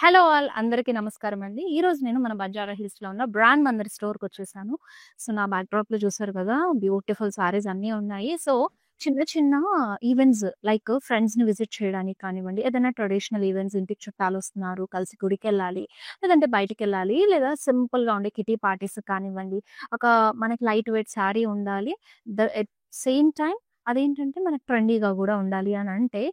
Hello all అందరికీ నమస్కారం అండి. ఈరోజు నేను మన బంజారా హిల్స్‌లో ఉన్న బ్రాండ్ మందిర్ స్టోర్‌కొచ్చేసాను. సో, నా బ్యాక్‌డ్రాప్‌లో చూసారు కదా! బ్యూటిఫుల్ సారీస్ అన్నీ ఉన్నాయి. సో, చిన్న చిన్న ఈవెంట్స్ లైక్ ఫ్రెండ్స్‌ని విజిట్ చేయడానికి కానివ్వండి, ఏదైనా ట్రెడిషనల్ ఈవెంట్స్ ఇంటికి చుట్టాలొస్తున్నారు, కలిసి గుడికెళ్ళాలి, లేదంటే బయటికెళ్ళాలి, లేదా సింపుల్‌గా ఉండే కిటీ పార్టీస్ కానివ్వండి, ఒక మనకి లైట్ వెయిట్ సారీ ఉండాలి. ఎట్ సేమ్ టైమ్ అదేంటంటే మనకు ట్రెండీగా గూడా ఉండాలి అనంటే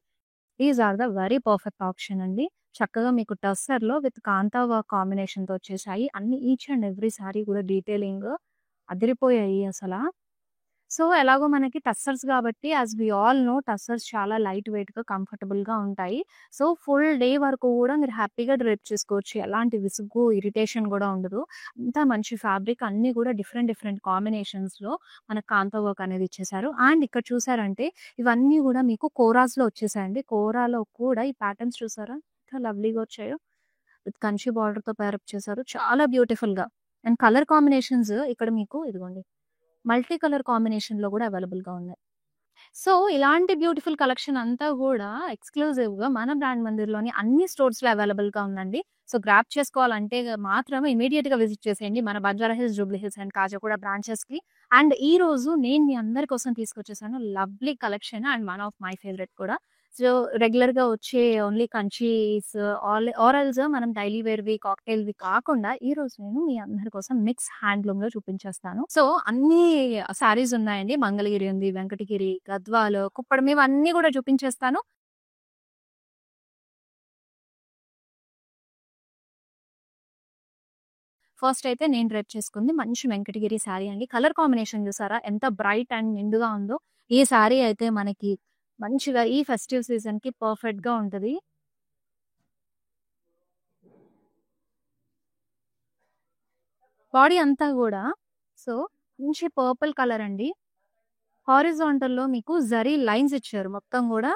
these are the very perfect option అండి. చక్కగా మీకు టస్సర్‌లో విత్ కాంతా వర్క్ కాంబినేషన్‌తో వచ్చేసాయి. అన్ని ఈచ్ అండ్ ఎవ్రీ సారీ కూడా డీటెయిలింగ్ అదిరిపోయాయి అసల. సో, ఎలాగో మనకి టస్సర్స్ గాబట్టి as we all know tussars చాలా లైట్ వెయిట్‌గా, కంఫర్టబుల్‌గా ఉంటాయి. సో, ఫుల్ డే వరకు గూడా మీరు హ్యాపీగా డ్రేప్ చేసుకోవచ్చు. ఎలాంటి విసుగు, ఇరిటేషన్ గూడా ఉండదు. అంతా మంచి ఫ్యాబ్రిక్ అన్నీ గూడా డిఫరెంట్ డిఫరెంట్ కాంబినేషన్స్‌లో మనకు కాంతా వర్క్ అనేది ఇచ్చేసారు. అండ్ ఇక్కడ చూసారంటే ఇవన్నీ గూడా మీకు కోరాస్‌లో వచ్చేసాయండి. కోరాలో కూడా ఈ ప్యాటర్న్స్ చూసారా? ఎంత లవ్లీగా వచ్చాయో. విత్ కంచి బార్డర్‌తో పేరప్ చేశారు. చాలా బ్యూటిఫుల్‌గా. అండ్ కలర్ కాంబినేషన్స్ ఇక్కడ మీకు ఇదిగోండి మల్టీ కలర్ కాంబినేషన్‌లో గూడా అవైలబుల్‌గా ఉన్నాయి. సో, ఇలాంటి బ్యూటిఫుల్ కలెక్షన్ అంతా గూడా ఎక్స్‌క్లూజివ్‌గా మన బ్రాండ్ మందిర్‌లోని అన్ని స్టోర్స్‌లో అవైలబుల్‌గా ఉందండి. సో, గ్రాబ్ చేసుకోవాలంటే మాత్రం ఇమ్మీడియేట్‌గా విజిట్ చేసేయండి మన బంజారా హిల్స్, జూబ్లీ హిల్స్ అండ్ కాజాగూడ బ్రాంచెస్‌కి. అండ్ ఈరోజు నేను మీ అందరి కోసం తీసుకొచ్చేసాను lovely collection and one of my favourite కూడా. సో, రెగ్యులర్‌గా వచ్చే ఓన్లీ కంచీస్ ఆర్ ఎల్స్ మనం డైలీ వేర్‌వి, కాక్టైల్‌వి కాకుండా ఈరోజు నేను మీ అందరి కోసం మిక్స్ హ్యాండ్లూమ్‌లో చూపించేస్తాను. సో, అన్నీ సారీస్ ఉన్నాయండి. మంగళగిరి ఉంది, వెంకటగిరి, గద్వాలు, కుప్పడం ఇవన్నీ గూడా చూపించేస్తాను. ఫస్ట్ అయితే నేను డ్రెప్ చేసుకుంది మంచి వెంకటగిరి శారీ అండి. కలర్ కాంబినేషన్ చూసారా? ఎంత బ్రైట్ అండ్ నిండుగా ఉందో. ఈ శారీ అయితే మనకి మంచిగా ఈ ఫెస్టివ్ సీజన్‌కి పర్ఫెక్ట్‌గా ఉంటది. బాడీ అంతా గూడా సో, మంచి పర్పుల్ కలర్ అండి. హారిజాంటల్‌లో మీకు జరీ లైన్స్ ఇచ్చారు. మొత్తం గూడా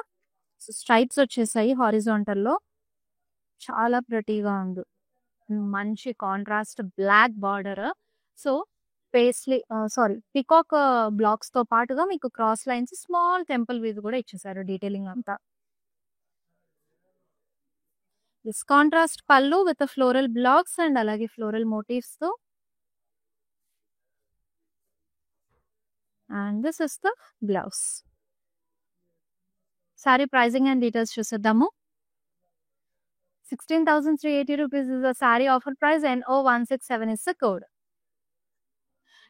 స్ట్రైప్స్ వచ్చేసాయి హారిజాంటల్‌లో. చాలా ప్రెటీగా ఉంది. మంచి contrast black border. So, peacock బ్లాక్స్‌తో పాటుగా మీకు cross lines, small temple weave గూడా ఇచ్చేసారు డీటెయిలింగ్ అంతా. This contrast pallu with floral blocks and అలాగే ఫ్లోరల్ మోటివ్స్‌తో and this is the blouse. Sari pricing and details చూసేద్దాము. 16,380 rupees is the saree offer price and O167 is the code.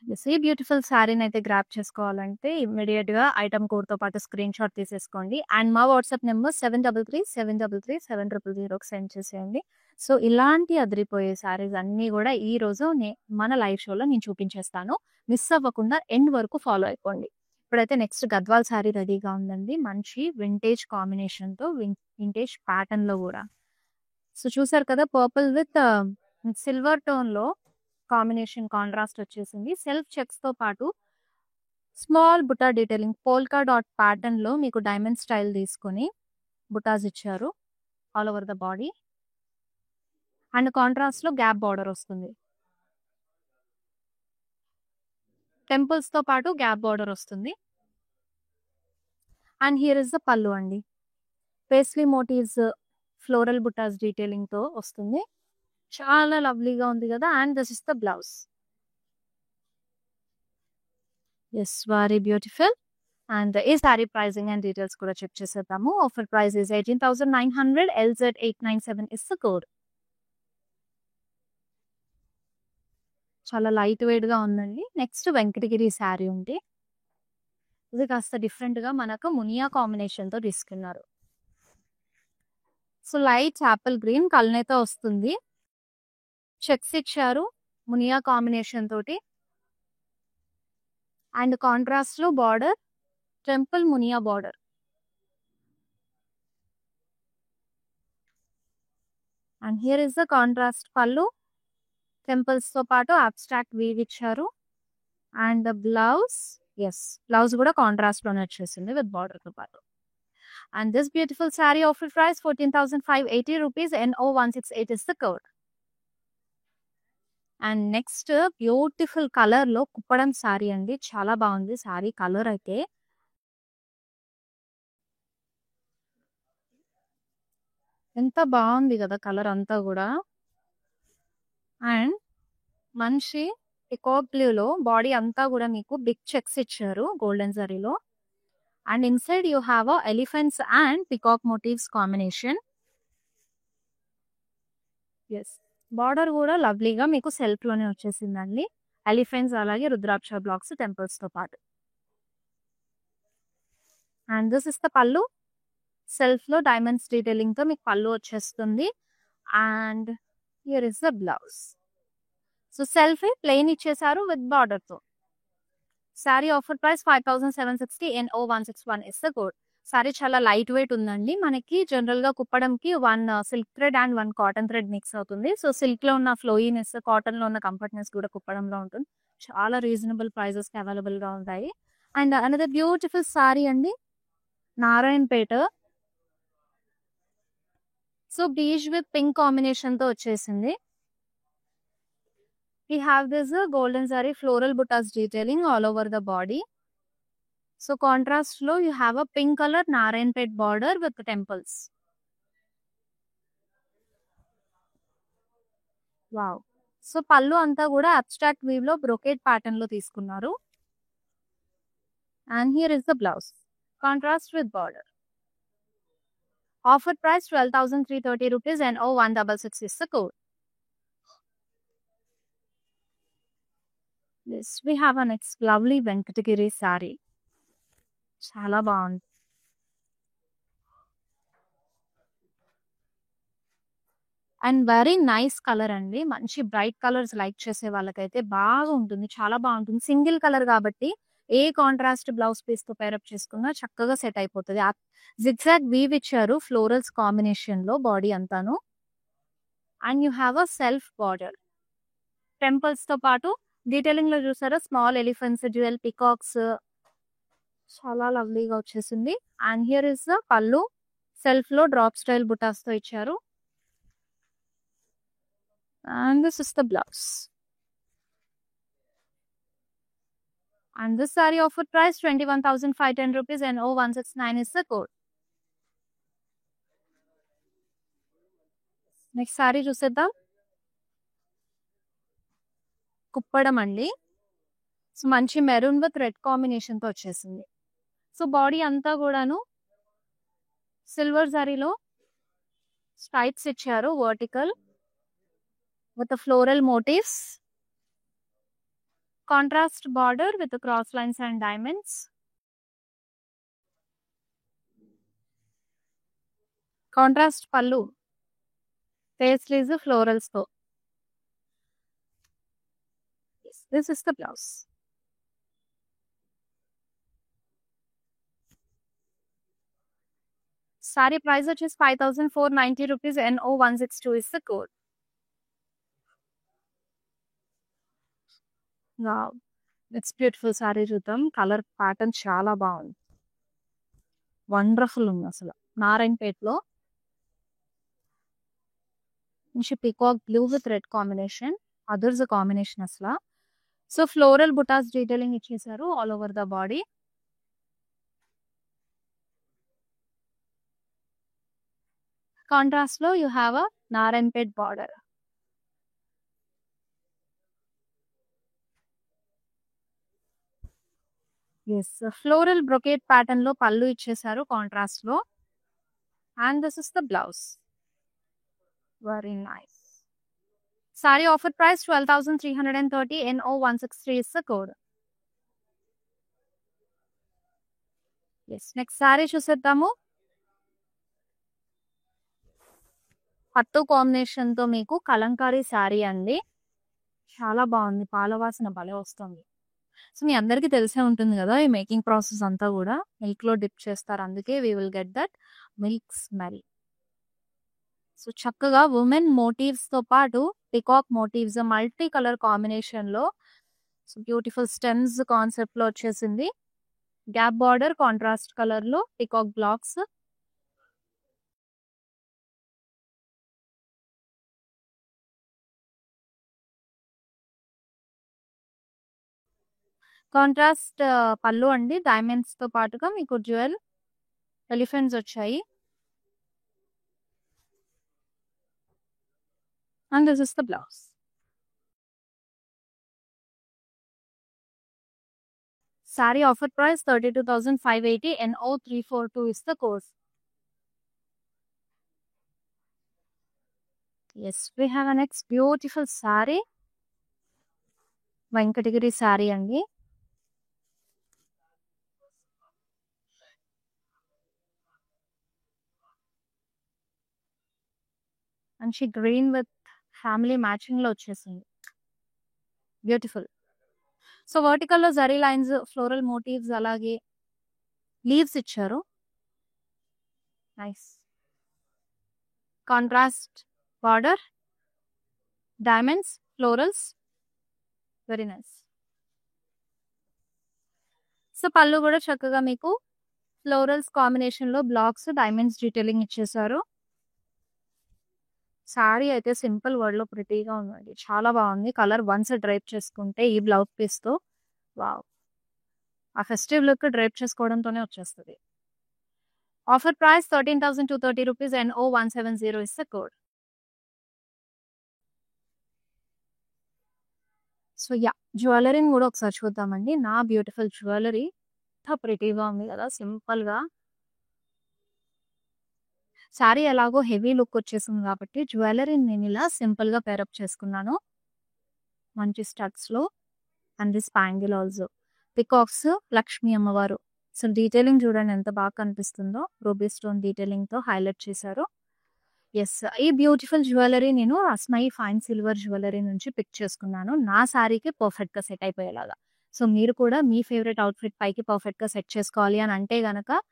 Yes. ఈ beautiful శారీనైతే grab చేసుకోవాలంటే ఇమ్మీడియేట్‌గా item కోడ్‌తో పాటు screenshot తీసేసుకోండి. And మా వాట్సాప్ నంబర్ 7337337000కి సెండ్ చేసేయండి. సో, ఇలాంటి అదిరిపోయే శారీస్ అన్నీ గూడా ఈరోజు మన లైవ్ షోలో నేను చూపించేస్తాను. మిస్ అవ్వకుండా ఎండ్ వరకు ఫాలో అయిపోండి. ఇప్పుడైతే నెక్స్ట్ గద్వాల్ శారీ రెడీగా ఉందండి. మంచి వింటేజ్ కాంబినేషన్‌తో వింటేజ్ ప్యాటర్న్‌లో గూడా. సో, చూసారు కదా! పర్పుల్ విత్ సిల్వర్ టోన్‌లో కాంబినేషన్ కాంట్రాస్ట్ వచ్చేసింది. సెల్ఫ్ చెక్స్‌తో పాటు small buta detailing polka dot ప్యాటర్న్‌లో మీకు డైమండ్ స్టైల్ తీసుకొని బుటాస్ ఇచ్చారు. All over the body. And కాంట్రాస్ట్‌లో గ్యాప్ బార్డర్ వస్తుంది. టెంపుల్స్‌తో పాటు గ్యాప్ బార్డర్ వస్తుంది. And here is the pallu అండి. పేస్లీ మోటివ్స్, ఫ్లోరల్ బుటాస్ డీటెయిలింగ్‌తో వస్తుంది. చాలా లవ్లీగా ఉంది గదా! And this is the blouse. Yes. Very beautiful. And ఈ సారీ ప్రైజింగ్ అండ్ డీటెయిల్స్ కూడా చెక్ చేసేద్దాము. Offer price is 18,900 LZ897 is the code. చాలా లైట్ వెయిట్‌గా ఉందండి. నెక్స్ట్ వెంకటగిరి సారీ ఉంది. ఇది కాస్త డిఫరెంట్‌గా మనకు మునియా కాంబినేషన్‌తో తీసుకున్నారు. సో, లైట్ యాపిల్ గ్రీన్ కల్నేతో వస్తుంది. చెక్స్ ఇచ్చారు మునియా కాంబినేషన్ తోటి. అండ్ కాంట్రాస్ట్‌లో border temple Muniya border. And here is the contrast పల్లు. టెంపుల్స్‌తో పాటు అబ్స్ట్రాక్ట్ వీవ్ ఇచ్చారు. అండ్ ద బ్లౌజ్ బ్లౌజ్ కూడా కాంట్రాస్ట్ లోనే వచ్చేసింది విత్ బార్డర్ తో పాటు. And this beautiful sorry offer price 14,580 rupees NO168 is the code. And next beautiful colour లో కుప్పడం సారీ అండి. చాలా బాగుంది సారీ కలర్ అయితే. ఎంత బాగుంది కదా కలర్ అంతా కూడా. అండ్ మంచి పికాక్ బ్లూ లో బాడీ అంతా కూడా మీకు బిగ్ చెక్స్ ఇచ్చారు గోల్డెన్ జరీలో. And inside you have elephants and peacock motifs combination. Yes, border కూడా లవ్లీగా మీకు సెల్ఫ్ లోనే వచ్చేసిందండి. ఎలిఫెంట్స్ అలాగే రుద్రాక్ష బ్లాక్స్ టెంపుల్స్ తో పాటు. అండ్ దిస్ ఇస్ ద పళ్ళు. సెల్ఫ్ లో డైమండ్స్ డీటెయిలింగ్ తో మీకు పళ్ళు వచ్చేస్తుంది. And here is the blouse. So self plain ఇచ్చేసారు విత్ బార్డర్ తో. Sorry offer price 5760 NO161 is the code. Sorry చాలా లైట్ వెయిట్ ఉందండి. మనకి జనరల్ గా కుప్పడంకి 1 silk thread and 1 cotton thread mix అవుతుంది. సో సిల్క్ లో ఉన్న ఫ్లోయినెస్, కాటన్ లో ఉన్న కంఫర్ట్నెస్ కూడా కుప్పడంలో ఉంటుంది. చాలా రీజనబుల్ ప్రైజెస్ కి అవైలబుల్ గా ఉంటాయి. అండ్ అనదర్ బ్యూటిఫుల్ సారీ అండి, Narayanpet. So beige with pink combination తో వచ్చేసింది. We have this golden zari floral buttas detailing all over the body. So contrast lo you have a pink color Narayanpet border with the temples. Wow. So pallu anta kuda abstract weave lo brocade pattern lo తీసుకున్నారు. And here is the blouse. Contrast with border. Offer price 12,330 rupees and NO166 is the code. Yes, we have a next lovely Venkatagiri saree. చాలా బాగుంది. And very nice colour అండి. మంచి bright colours like చేసే వాళ్ళకైతే బాగా ఉంటుంది, చాలా బాగుంటుంది. సింగిల్ కలర్ కాబట్టి ఏ కాంట్రాస్ట్ బ్లౌజ్ పీస్ తో పేరప్ చేసుకున్నా చక్కగా సెట్ అయిపోతుంది. జిగ్జాగ్ వీవ్ ఇచ్చారు ఫ్లోరల్స్ కాంబినేషన్ లో బాడీ అంతాను. And you have a self border. Temples తో పాటు డీటెయిలింగ్ లో చూసారా స్మాల్ ఎలిఫెంట్స్, డ్యూయల్ పికాక్స్, చాలా లవ్లీగా వచ్చేసింది. అండ్ హియర్ ఇస్ ద పళ్ళు. సెల్ఫ్ లో డ్రాప్ స్టైల్ బుటాస్ తో ఇచ్చారు. And this is the blouse. And this saree offer price 21,510 rupees and NO169 is the code. Next sorry చూసేద్దాం. కుప్పడం అండి. సో మంచి మెరూన్ విత్ రెడ్ కాంబినేషన్ తో వచ్చేసింది. సో బాడీ అంతా కూడాను సిల్వర్ జరీలో స్ట్రైప్స్ ఇచ్చారు vertical with the floral motifs. Contrast border with the cross lines and diamonds. Contrast pallu. Paisley's florals tho. Yes, this is the blouse. Saree price which is 5,490 rupees and NO162 is the code. Wow, it's beautiful saree చూద్దాం. Colour pattern చాలా బాగుంది, wonderful ఉంది అసలు. నారాయణపేటలో మంచి peacock blue with red combination, others combination అసలు. So floral butas detailing ఇచ్చేసారు all over the body. Contrast లో you have a Narayanpet border. Yes, floral brocade pattern లో పళ్ళు ఇచ్చేసారు కాంట్రాస్ట్ లో. And this is the blouse. Very nice. Saree offer price 12,330 NO163 is the code. Yes, next saree చూసేద్దాము. పట్టు combination తో మీకు Kalamkari sorry అండి. చాలా బాగుంది, పాలవాసన భలే వస్తుంది. సో మీ అందరికీ తెలిసే ఉంటుంది కదా ఈ మేకింగ్ ప్రాసెస్ అంతా కూడా. మిల్క్ లో డిప్ చేస్తారు, అందుకే we will get that milk smell. So చక్కగా ఉమెన్ మోటివ్స్ తో పాటు peacock motifs multi colour combination లో. సో బ్యూటిఫుల్ స్టెమ్స్ కాన్సెప్ట్ లో వచ్చేసింది. గ్యాప్ బార్డర్ కాంట్రాస్ట్ కలర్ లో పికాక్ బ్లాక్స్. కాంట్రాస్ట్ పళ్ళు అండి. డైమండ్స్ తో పాటుగా మీకు జ్యువెల్ ఎలిఫెంట్స్ వచ్చాయి. And this is the blouse. Saree offer price 32,580 NO342 is the code. Yes, we have a next beautiful saree. Venkatagiri saree andi. And she green with family matching lo వచ్చేసింది. Beautiful. So vertical లో zari lines, floral motifs, అలాగే leaves ఇచ్చారు. Nice. Contrast border, diamonds, florals, very nice. So పళ్ళు కూడా చక్కగా మీకు florals combination లో blocks, diamonds detailing ఇచ్చేసారు. సారీ అయితే సింపుల్ వర్డ్ లో ప్రిటీగా ఉందండి, చాలా బాగుంది. కలర్ వన్స్ డ్రైప్ చేసుకుంటే ఈ బ్లౌజ్ పీస్ తో వావ్, ఆ ఫెస్టివ్ లుక్ డ్రైప్ చేసుకోవడంతోనే వచ్చేస్తుంది. Offer price 13,230 rupees NO170 is the code. So yeah, జ్యువెలరీని కూడా ఒకసారి చూద్దామండి. నా బ్యూటిఫుల్ జ్యువెలరీ ఎంత ప్రిటీగా ఉంది కదా, సింపుల్ గా. సారీ ఎలాగో హెవీ లుక్ వచ్చేసింది కాబట్టి జ్యువెలరీని నేను ఇలా సింపుల్ గా పేరప్ చేసుకున్నాను. మంచి స్టడ్స్ లో. And this bangle also peacocks, Lakshmi అమ్మవారు. సో డీటెయిలింగ్ చూడండి ఎంత బాగా కనిపిస్తుందో, రూబీ స్టోన్ డీటెయిలింగ్ తో హైలైట్ చేశారు. ఎస్, ఈ బ్యూటిఫుల్ జ్యువెలరీ నేను అస్మై ఫైన్ సిల్వర్ జ్యువెలరీ నుంచి పిక్ చేసుకున్నాను, నా సారీకి పర్ఫెక్ట్ గా సెట్ అయిపోయేలాగా. సో మీరు కూడా మీ ఫేవరెట్ అవుట్ఫిట్ పైకి పర్ఫెక్ట్ గా సెట్ చేసుకోవాలి అని అంటే గనక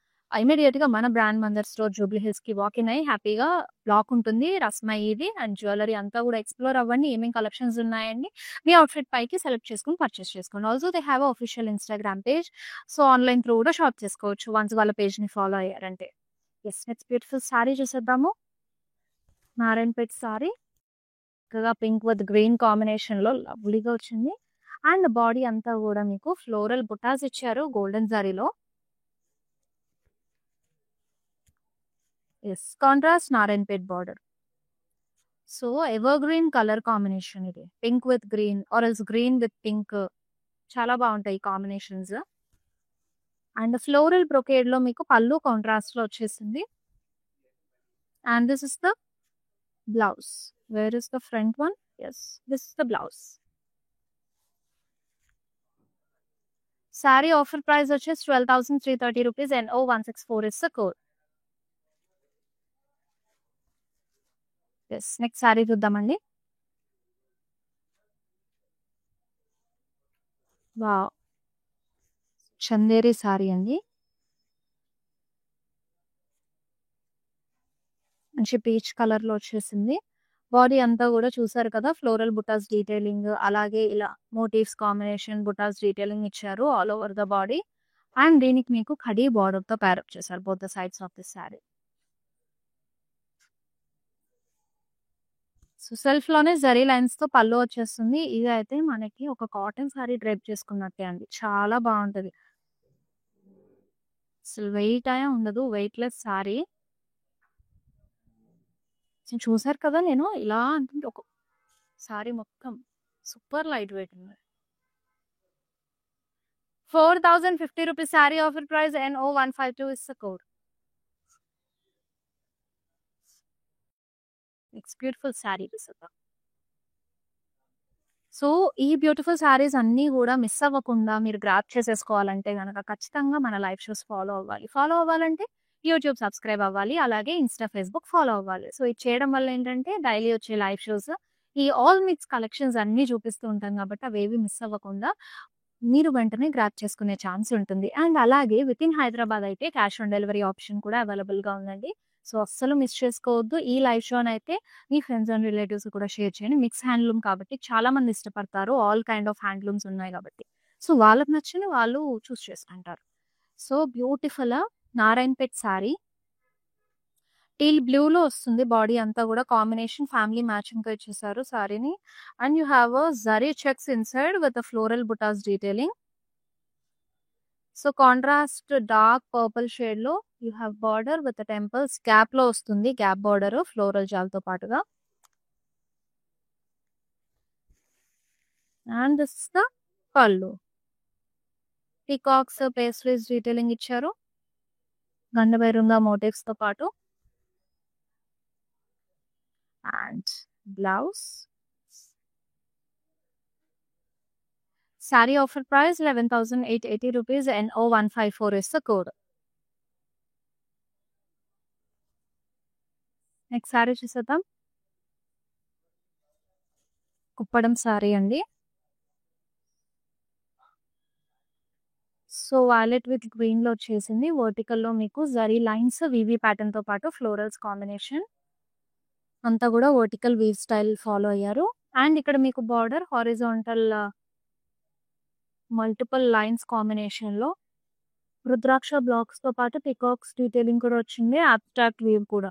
ఇమీడియట్ గా మన brand Mandar store Jubilee hills కి వాకిన్ అయ్యి హ్యాపీగా బ్లాక్ ఉంటుంది రస్మయిది అండ్ జ్యువెలరీ అంతా కూడా ఎక్స్ప్లోర్ అవ్వండి. ఏమేమి కలెక్షన్స్ ఉన్నాయండి మీ అవుట్ఫిట్ పైకి సెలెక్ట్ చేసుకుని పర్చేస్ చేసుకోండి. Also they have official Instagram page, so online through కూడా షాప్ చేసుకోవచ్చు వన్స్ వాళ్ళ పేజ్ ని ఫాలో అయ్యారంటే. ఎస్, నెక్స్ట్ బ్యూటిఫుల్ సారీ చూసేద్దాము. నారాయణపేట్ సారీ చక్కగా పింక్ విత్ గ్రీన్ కాంబినేషన్ లో లవ్లీగా వచ్చింది. అండ్ బాడీ అంతా కూడా మీకు ఫ్లోరల్ బుటాస్ ఇచ్చారు గోల్డెన్ సారీలో. Yes, contrast Narayanpet border. So evergreen colour combination ఇది, pink with green or else green with pink, చాలా బాగుంటాయి కాంబినేషన్స్. అండ్ ఫ్లోరల్ బ్రొకేడ్ లో మీకు పళ్ళు కాంట్రాస్ట్ లో వచ్చేసింది. And this is the blouse. Where is the front one? Yes, this is the blouse. Sari offer price వచ్చేసి 12,330 rupees NO164 is the code. Yes, next sari చూద్దామండి. Wow, Chanderi sari అండి. మంచి పీచ్ కలర్ లో వచ్చేసింది. బాడీ అంతా కూడా చూసారు కదా, ఫ్లోరల్ బుటాస్ డీటెయిలింగ్, అలాగే ఇలా మోటివ్స్ కాంబినేషన్ బుటాస్ డీటెయిలింగ్ ఇచ్చారు all over the body. And దీనికి మీకు ఖడీ బార్డర్ తో ప్యారప్ చేశారు both the sides of this sorry. So self లోనే జరీ లైన్స్ తో పళ్ళు వచ్చేస్తుంది. ఇది అయితే మనకి ఒక కాటన్ సారీ డ్రైప్ చేసుకున్నట్టే అండి, చాలా బాగుంటది. అసలు వెయిట్ అయ్యే ఉండదు, వెయిట్ లెస్ సారీ. చూసారు కదా, నేను ఇలా అంటే ఒక సారీ మొత్తం సూపర్ లైట్ వెయిట్ ఉంది. 4,050 rupees sorry offer price NO152 is the code. Next beautiful sorry చూద్దాం. సో ఈ బ్యూటిఫుల్ సారీస్ అన్నీ కూడా మిస్ అవ్వకుండా మీరు గ్రాప్ చేసేసుకోవాలంటే గనక ఖచ్చితంగా మన లైవ్ షోస్ ఫాలో అవ్వాలి. ఫాలో అవ్వాలంటే యూట్యూబ్ సబ్స్క్రైబ్ అవ్వాలి, అలాగే ఇన్స్టా, ఫేస్బుక్ ఫాలో అవ్వాలి. సో ఇది చేయడం వల్ల ఏంటంటే డైలీ వచ్చే లైవ్ షోస్, ఈ ఆల్ మిక్స్ కలెక్షన్స్ అన్ని చూపిస్తూ ఉంటాం కాబట్టి అవేవి మిస్ అవ్వకుండా మీరు వెంటనే గ్రాప్ చేసుకునే ఛాన్స్ ఉంటుంది. అండ్ అలాగే విత్ ఇన్ హైదరాబాద్ అయితే క్యాష్ ఆన్ డెలివరీ ఆప్షన్ కూడా అవైలబుల్ గా ఉందండి. సో అస్సలు మిస్ చేసుకోవద్దు. ఈ లైవ్ షోని అయితే మీ ఫ్రెండ్స్ అండ్ రిలేటివ్స్ కూడా షేర్ చేయండి. మిక్స్ హ్యాండ్లూమ్ కాబట్టి చాలా మంది ఇష్టపడతారు, ఆల్ కైండ్ ఆఫ్ హ్యాండ్లూమ్స్ ఉన్నాయి కాబట్టి. సో వాళ్ళకి నచ్చిన వాళ్ళు చూస్ చేసుకుంటారు. So beautiful Narayanpet sorry teal blue లో వస్తుంది. బాడీ అంతా కూడా కాంబినేషన్ ఫ్యామిలీ మ్యాచింగ్ తో ఇచ్చేసారు సారీని. And you have a zari checks inside with floral butas detailing. So contrast dark purple shade లో you have border with temples, gap లో వస్తుంది, గ్యాప్ బార్డర్ ఫ్లోరల్ జాల్ తో పాటుగా. And this is the pallu. Peacocks, pastries detailing ఇచ్చారు. గండబైరుంగా మోటివ్స్ తో పాటు. And blouse. Saree offer price 11,880 rupees and 0154 is the code. Next sorry చూసేద్దాం. కుప్పడం సారీ అండి. సో వాలెట్ విత్ గ్రీన్ లో వచ్చేసింది. వర్టికల్ లో మీకు జరీ లైన్స్, వివి ప్యాటర్న్ తో పాటు ఫ్లోరల్స్ కాంబినేషన్ అంతా కూడా వర్టికల్ వీవ్ స్టైల్ ఫాలో అయ్యారు. అండ్ ఇక్కడ మీకు border horizontal multiple lines combination లో రుద్రాక్ష బ్లాక్స్ తో పాటు పికాక్స్ డీటెయిలింగ్ కూడా వచ్చింది. అబ్స్ట్రాక్ట్ వీవ్ కూడా.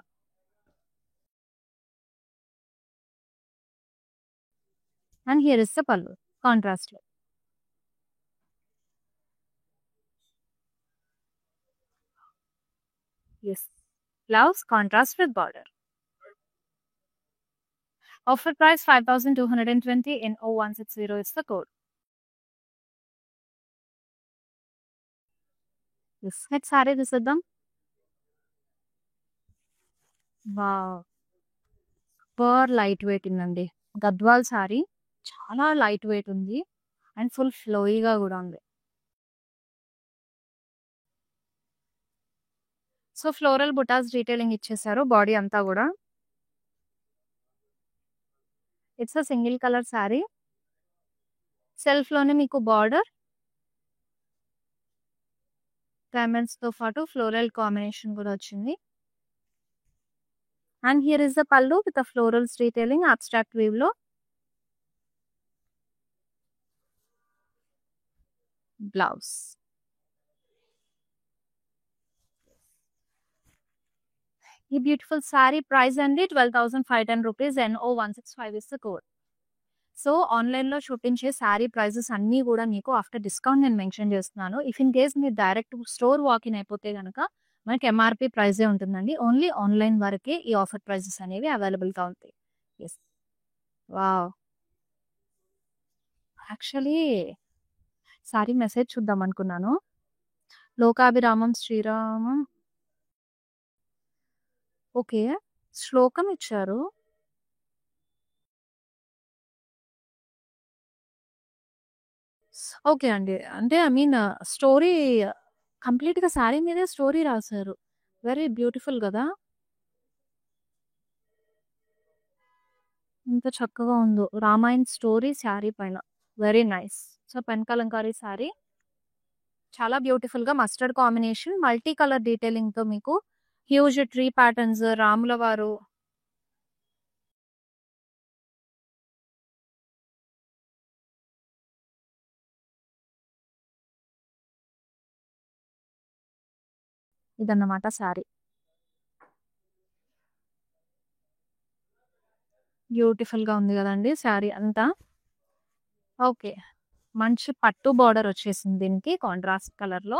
And here is the pallu contrast లో. Yes. Blouse contrast with border. Offer price 5,220 in 0160 is the code. Yes. Next saree చూసేద్దాం. వావ్, సూపర్ లైట్ వెయిట్ ఉందండి. Gadwal sorry చాలా లైట్ వెయిట్ ఉంది అండ్ ఫుల్ ఫ్లోయిగా కూడా ఉంది. సో ఫ్లోరల్ బుటాస్ డీటెయిలింగ్ ఇచ్చేసారు body అంతా కూడా. It's a single colour sorry. Self లోనే మీకు బార్డర్, డైమండ్స్ తో పాటు ఫ్లోరల్ కాంబినేషన్ కూడా వచ్చింది. And here is the pallu with the florals detailing abstract weave లో. బ్లౌజ్. ఈ బ్యూటిఫుల్ సారీ ప్రైస్ అండి 12,510 rupees and 0165 is the code. So online లో చూపించే సారీ ప్రైజెస్ అన్ని కూడా మీకు ఆఫ్టర్ డిస్కౌంట్ నేను మెన్షన్ చేస్తున్నాను. ఇఫ్ ఇన్ కేస్ మీరు డైరెక్ట్ స్టోర్ వాకిన్ అయిపోతే కనుక మనకి ఎంఆర్పి ప్రైజే ఉంటుందండి. ఓన్లీ ఆన్లైన్ వరకే ఈ ఆఫర్ ప్రైజెస్ అనేవి అవైలబుల్ గా ఉంటాయి. Yes. Wow, actually sari message చూద్దాం అనుకున్నాను. లోకాభిరామం శ్రీరామం. ఓకే, శ్లోకం ఇచ్చారు. ఓకే అండి. అంటే ఐ మీన్ స్టోరీ కంప్లీట్ గా సారీ మీదే స్టోరీ రాశారు. వెరీ బ్యూటిఫుల్ కదా. ఎంత చక్కగా ఉందో రామాయణ్ స్టోరీ శారీ పైన. Very nice. So pen Kalamkari sari చాలా బ్యూటిఫుల్ గా mustard combination, multi colour detailing తో మీకు హ్యూజ్ ట్రీ ప్యాటర్న్స్, రాముల వారు. ఇదన్నమాట శారీ. బ్యూటిఫుల్ గా ఉంది కదండి శారీ అంతా. ఓకే, మంచి పట్టు బార్డర్ వచ్చేసింది దీనికి కాంట్రాస్ట్ కలర్ లో.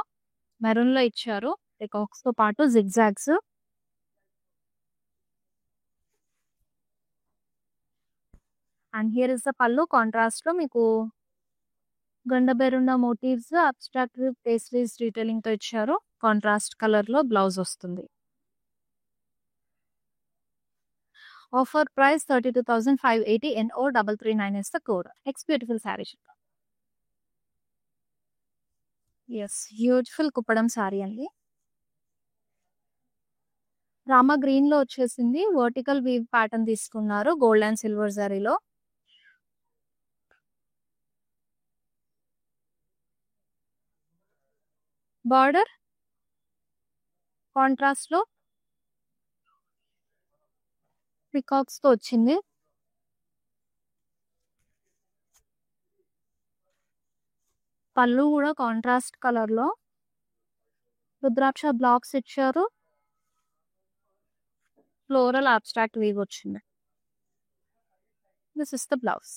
మెరూన్ లో ఇచ్చారు పికాక్స్ తో పాటు zigzags. And here is the pallu contrast లో మీకు Gandaberunda motifs, abstract pastries detailing తో ఇచ్చారు. కాంట్రాస్ట్ కలర్ లో బ్లౌజ్ వస్తుంది. Offer price 32,580 and 0339 is the code. Next beautiful saree. Yes, beautiful Kuppadam saree అండి. రామా గ్రీన్ లో వచ్చేసింది. వర్టికల్ వీవ్ ప్యాటర్న్ తీసుకున్నారు గోల్డ్ అండ్ సిల్వర్ జరీలో. బార్డర్ కాంట్రాస్ట్ లో పికాక్స్ తో వచ్చింది. పళ్ళు కూడా కాంట్రాస్ట్ కలర్ లో రుద్రాక్ష బ్లాక్స్ ఇచ్చారు. ఫ్లోరల్ అబ్స్ట్రాక్ట్ వీవ్ వచ్చింది. This is the blouse.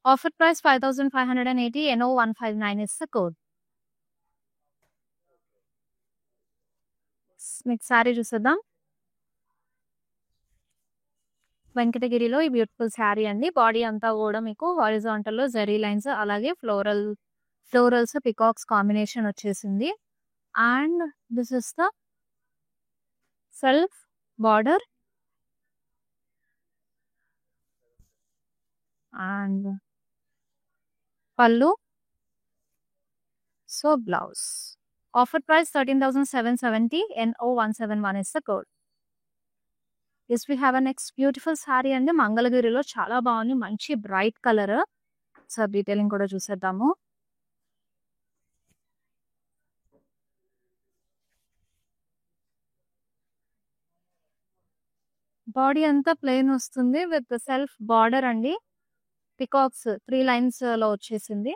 Offer price 5,580 and 0159 is the code. Next sorry చూసేద్దాం. వెంకటగిరిలో ఈ బ్యూటిఫుల్ శారీ అండి. బాడీ అంతా కూడా మీకు హారిజాంటల్ లో జరీ లైన్స్ అలాగే ఫ్లోరల్స్ పికాక్స్ కాంబినేషన్ వచ్చేసింది. And this is the self border and pallu. So blouse. Offer price 13,770. NO171 is the code. Yes, we have a next beautiful saree అండి. మంగళగిరిలో చాలా బాగుంది. మంచి బ్రైట్ కలర్. సో డీటెయిలింగ్ కూడా చూసేద్దాము. బాడీ అంతా ప్లెయిన్ వస్తుంది విత్ సెల్ఫ్ బార్డర్ అండి. పికాక్స్ 3 లైన్స్ లో వచ్చేసింది.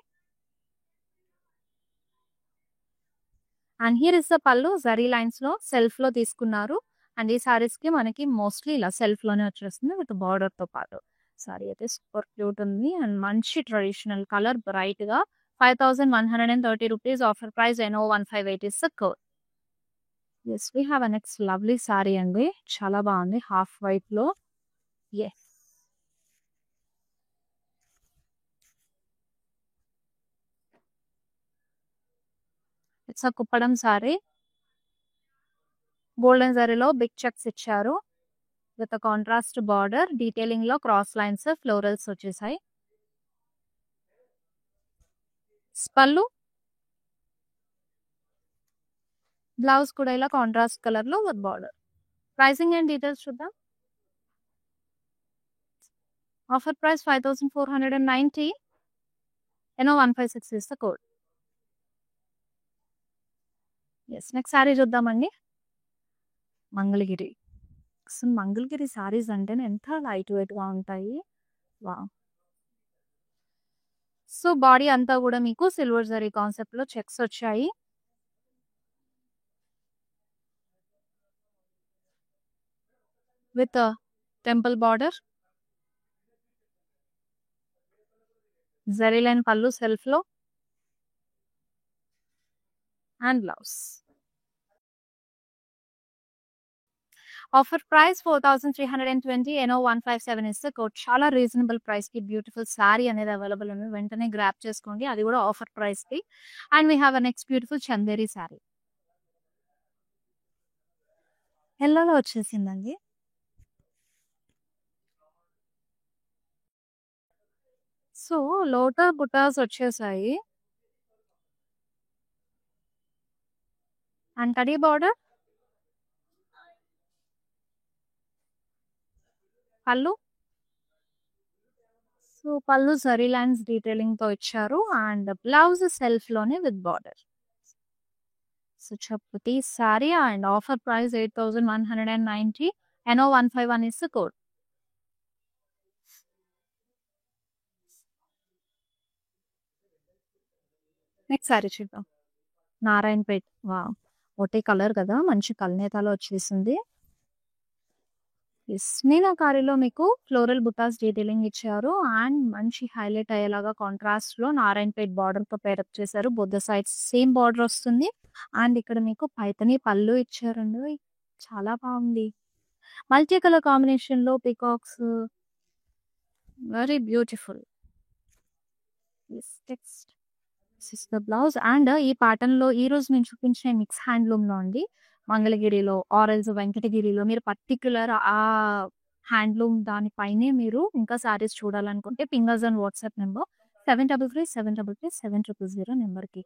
అండ్ హియర్ ఇస్ ద పళ్ళు జరీ లైన్స్ లో సెల్ఫ్ లో తీసుకున్నారు. అండ్ ఈ సారీస్ కి మనకి మోస్ట్లీ ఇలా సెల్ఫ్ లోనే వచ్చేస్తుంది విత్ బార్డర్ తో పాటు. సారీ అయితే సూపర్ క్యూట్ ఉంది అండ్ మంచి ట్రెడిషనల్ కలర్ బ్రైట్ గా 5,130 rupees. Offer price NO158 is the code. Yes we have a next lovely saree అండి. చాలా బాగుంది హాఫ్ వైట్ లో. Yes it's a Kuppadam saree. Golden జరీలో బిగ్ చెక్స్ ఇచ్చారు విత్ కాంట్రాస్ట్ బార్డర్. డీటెయిలింగ్ లో క్రాస్ లైన్స్ ఫ్లోరల్స్ వచ్చేసాయి. Pallu blouse కూడా ఇలా కాంట్రాస్ట్ కలర్ లో with border. Pricing and details చూద్దాం. Offer price 5,490. NO156 is the code. Yes next sari చూద్దామండి. మంగళగిరి. అసలు మంగళగిరి సారీస్ అంటేనే ఎంత లైట్ వెయిట్ గా ఉంటాయి. వా సో బాడీ అంతా కూడా మీకు సిల్వర్ జరీ కాన్సెప్ట్ లో చెక్స్ వచ్చాయి. With temple border. Zari line pallu self లో and blouse. Offer price 4,320. NO157 is the code. చాలా రీజనబుల్ ప్రైస్ కి బ్యూటిఫుల్ సారీ అనేది అవైలబుల్ ఉంది. వెంటనే గ్రాప్ చేసుకోండి. అది కూడా ఆఫర్ ప్రైస్ కి. And we have a next beautiful Chanderi saree. ఎల్లోలో వచ్చేసిందండి. సో లోటా బుటాస్ వచ్చేసాయి. అండ్ కడీ border. Pallu. So pallu zari lines detailing తో ఇచ్చారు. అండ్ బ్లౌజ్ సెల్ఫ్ లోనే with border. So chapati sorry and offer price 8,190. NO151 is the code. Next sorry చూద్దాం. నారాయణపేట్. వా ఒకటే కలర్ కదా మంచి కల్నేతాలో వచ్చేసింది. మీనాకారిలో మీకు ఫ్లోరల్ బుటాస్ డీటెయిలింగ్ ఇచ్చారు. అండ్ మంచి హైలైట్ అయ్యేలాగా కాంట్రాస్ట్ లో నారాయణపేట్ బార్డర్ తో పేరప్ చేశారు. బొద్ద సైడ్స్ సేమ్ బార్డర్ వస్తుంది. అండ్ ఇక్కడ మీకు పైతని పళ్ళు ఇచ్చారండి. చాలా బాగుంది. మల్టీ కలర్ కాంబినేషన్ లో peacocks very beautiful. Next is the blouse. And ఈ ప్యాటర్న్ లో ఈ రోజు నేను చూపించిన మిక్స్ హ్యాండ్లూమ్ లో అండి. మంగళగిరిలో ఆరెల్స్ వెంకటగిరిలో మీరు పర్టిక్యులర్ ఆ హ్యాండ్లూమ్ దానిపైనే మీరు ఇంకా సారీస్ చూడాలనుకుంటే పింగర్స్ అండ్ వాట్సాప్ నెంబర్ 7337337000 నెంబర్కి.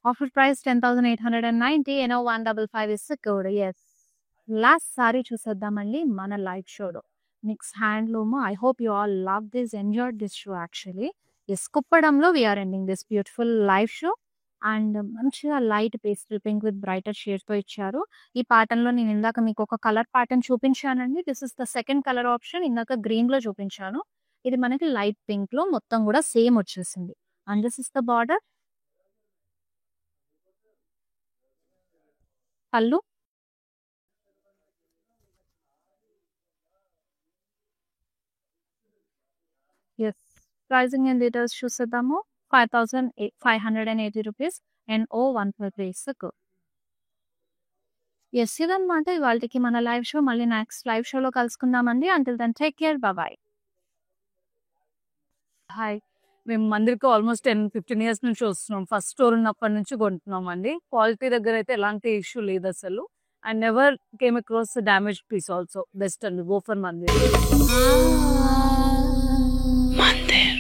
Offer price 10,890. NO155 is the code. Yes last saree చూసేద్దామండి మన లైవ్ షోలో. Mix handloom. I hope you all love this, enjoyed this show actually. Yes కుప్పడంలో we're ending this beautiful live show. And మంచిగా light pastel pink with brighter shades తో ఇచ్చారు. ఈ pattern లో నేను ఇందాక మీకు ఒక కలర్ ప్యాటర్న్ చూపించానండి. This is the second colour option. ఇందాక గ్రీన్ లో చూపించాను. ఇది మనకి లైట్ పింక్ లో మొత్తం కూడా సేమ్ వచ్చేసింది. And this is the border. Pallu. Yes pricing and details చూసేద్దాము. 5,580 రూపీస్. NO153. యెస్. ఇదనమాట ఇవాల్టికి మన లైవ్ షో. మళ్ళీ నెక్స్ట్ లైవ్ షోలో కలుసుకుందామండి. Until then take care. Bye. Hi. మేము మందిర్‌కి ఆల్మోస్ట్ 10, 15 ఇయర్స్ నుంచి వస్తున్నాం. ఫస్ట్ స్టోర్ ఉన్నప్పటి నుంచి కొంటున్నామండి. క్వాలిటీ దగ్గరైతే ఎలాంటి ఇష్యూ లేదసలు. And never came across damaged piece also. Best అండి. Go for Mandir. Mandir.